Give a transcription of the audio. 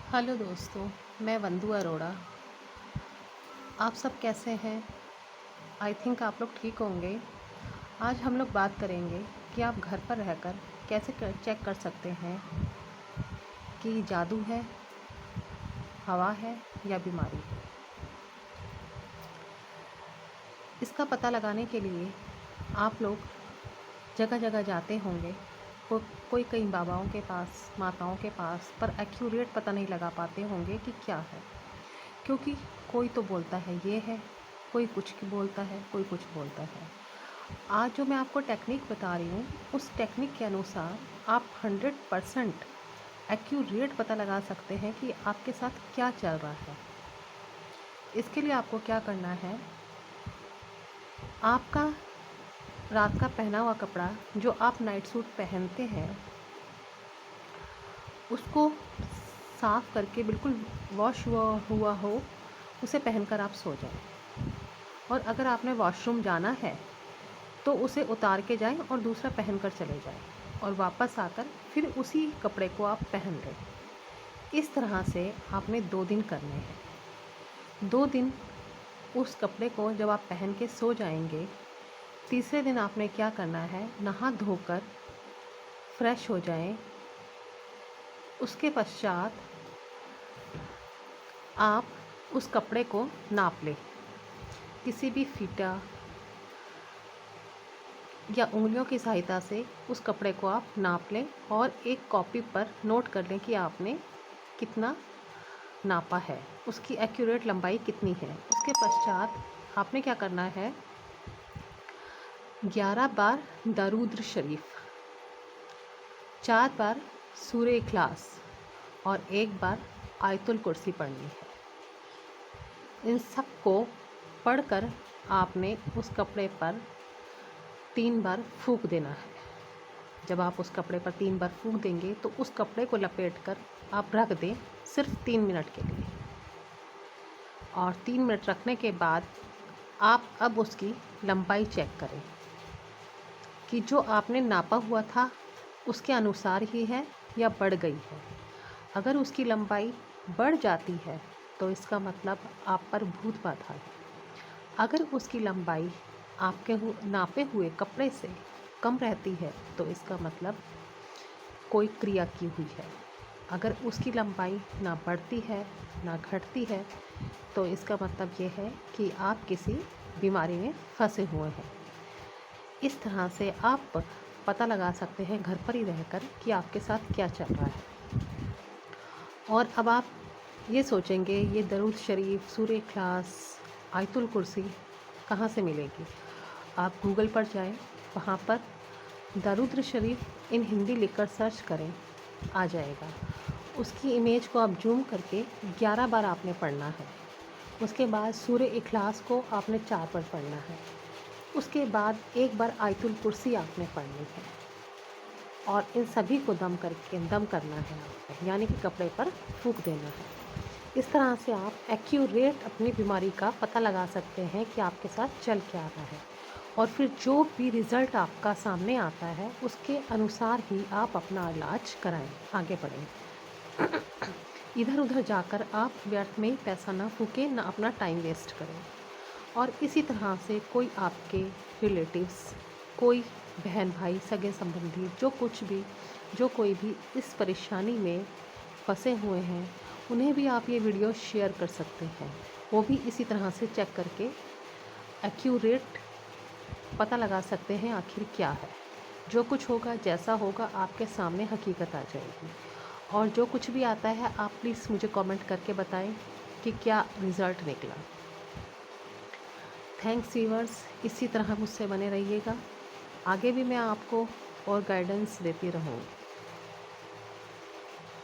Hello दोस्तों, मैं वंदु अरोड़ा। आप सब कैसे हैं? आई थिंक आप लोग ठीक होंगे। आज हम लोग बात करेंगे कि आप घर पर रहकर कैसे चेक कर सकते हैं कि जादू है, हवा है या बीमारी है। इसका पता लगाने के लिए आप लोग जगह जगह जाते होंगे। कोई कई बाबाओं के पास, माताओं के पास, पर एक्यूरेट पता नहीं लगा पाते होंगे कि क्या है, क्योंकि कोई तो बोलता है ये है, कोई कुछ बोलता है, कोई कुछ बोलता है। आज जो मैं आपको टेक्निक बता रही हूँ, उस टेक्निक के अनुसार आप 100% एक्यूरेट पता लगा सकते हैं कि आपके साथ क्या चल रहा है। इसके लिए आपको क्या करना है, आपका रात का पहना हुआ कपड़ा जो आप नाइट सूट पहनते हैं, उसको साफ़ करके बिल्कुल वॉश हुआ हो, उसे पहनकर आप सो जाएं। और अगर आपने वॉशरूम जाना है तो उसे उतार के जाएं और दूसरा पहनकर चले जाएं और वापस आकर फिर उसी कपड़े को आप पहन लें। इस तरह से आपने 2 दिन करने हैं। 2 दिन उस कपड़े को जब आप पहन के सो जाएंगे, तीसरे दिन आपने क्या करना है, नहा धोकर फ्रेश हो जाएं। उसके पश्चात आप उस कपड़े को नाप लें, किसी भी फीता या उंगलियों की सहायता से उस कपड़े को आप नाप लें और एक कॉपी पर नोट कर लें कि आपने कितना नापा है, उसकी एक्यूरेट लंबाई कितनी है। उसके पश्चात आपने क्या करना है, 11 बार दरूद शरीफ, 4 बार सूरह इखलास और 1 बार आयतुल कुर्सी पढ़नी है। इन सब को पढ़कर आपने उस कपड़े पर 3 बार फूंक देना है। जब आप उस कपड़े पर 3 बार फूंक देंगे तो उस कपड़े को लपेटकर आप रख दें सिर्फ 3 मिनट के लिए। और 3 मिनट रखने के बाद आप अब उसकी लंबाई चेक करें कि जो आपने नापा हुआ था उसके अनुसार ही है या बढ़ गई है। अगर उसकी लंबाई बढ़ जाती है तो इसका मतलब आप पर भूत बाधा है। अगर उसकी लंबाई आपके नापे हुए कपड़े से कम रहती है तो इसका मतलब कोई क्रिया की हुई है। अगर उसकी लंबाई ना बढ़ती है ना घटती है तो इसका मतलब ये है कि आप किसी बीमारी में फंसे हुए हैं। इस तरह से आप पता लगा सकते हैं घर पर ही रहकर कि आपके साथ क्या चल रहा है। और अब आप ये सोचेंगे, ये दरूद शरीफ, सूरह इखलास, आयतुल कुर्सी कहाँ से मिलेगी? आप गूगल पर जाएं, वहाँ पर दरूद शरीफ इन हिंदी लिखकर सर्च करें, आ जाएगा। उसकी इमेज को आप जूम करके 11 बार आपने पढ़ना है। उसके बाद सूरह इखलास को आपने 4 बार पढ़ना है। उसके बाद 1 बार आयतुल कुर्सी आपने पढ़नी है और इन सभी को दम करना है आपको, यानी कि कपड़े पर फूंक देना है। इस तरह से आप एक्यूरेट अपनी बीमारी का पता लगा सकते हैं कि आपके साथ चल क्या रहा है। और फिर जो भी रिज़ल्ट आपका सामने आता है उसके अनुसार ही आप अपना इलाज कराएं, आगे बढ़ें। इधर उधर जाकर आप व्यर्थ में पैसा ना फूकें, ना अपना टाइम वेस्ट करें। और इसी तरह से कोई आपके रिलेटिव्स, कोई बहन भाई, सगे संबंधी, जो कोई भी इस परेशानी में फंसे हुए हैं, उन्हें भी आप ये वीडियो शेयर कर सकते हैं। वो भी इसी तरह से चेक करके एक्यूरेट पता लगा सकते हैं आखिर क्या है। जो कुछ होगा, जैसा होगा, आपके सामने हकीकत आ जाएगी। और जो कुछ भी आता है आप प्लीज़ मुझे कमेंट करके बताएं कि क्या रिज़ल्ट निकला। थैंक्स व्यूअर्स, इसी तरह मुझसे बने रहिएगा। आगे भी मैं आपको और गाइडेंस देती रहूँगी।